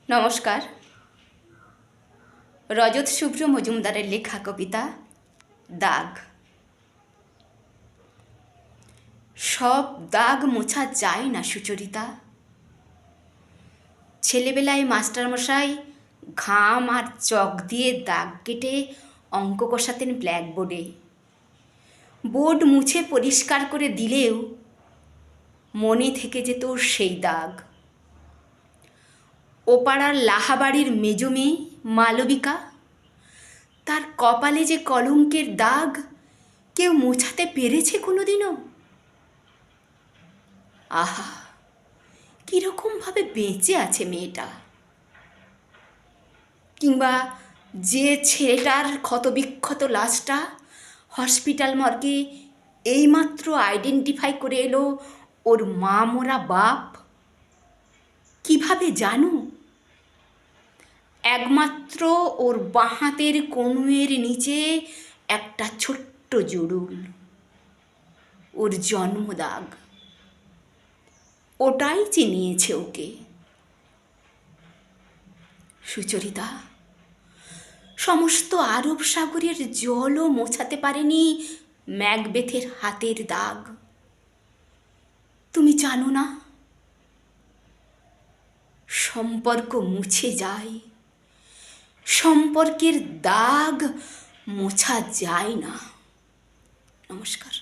নমস্কার। রজত শুভ্র মজুমদারের লেখা কবিতা দাগ। সব দাগ মোছা যায় না সুচরিতা। ছেলেবেলায় মাস্টারমশাই ঘাম আর চক দিয়ে দাগ কেটে অঙ্ক কষাতেন ব্ল্যাকবোর্ডে। বোর্ড মুছে পরিষ্কার করে দিলেও মনে থেকে যেত সেই দাগ। ওপাড়ার লাহাবাড়ির মেজো মেয়ে মালবিকা, তার কপালে যে কলঙ্কের দাগ কেউ মোছাতে পেরেছে কোনোদিনও? আহা, কীরকমভাবে বেঁচে আছে মেয়েটা। কিংবা যে ছেলেটার ক্ষতবিক্ষত লাশটা হসপিটাল মর্গে এইমাত্র আইডেন্টিফাই করে এলো ওর মা মরা বাপ, কিভাবে জানো? একমাত্র ওর বাঁ হাতের কনুইয়ের নিচে একটা ছোট্ট জুড়ুল, ওর জন্মদাগ। ওটাই চিনিয়েছে ওকে। সুচরিতা, সমস্ত আরব সাগরের জলও মোছাতে পারেনি ম্যাকবেথের হাতের দাগ। তুমি জানো না, সম্পর্ক মুছে যায়, সম্পর্কের দাগ মোছা যায় না। নমস্কার।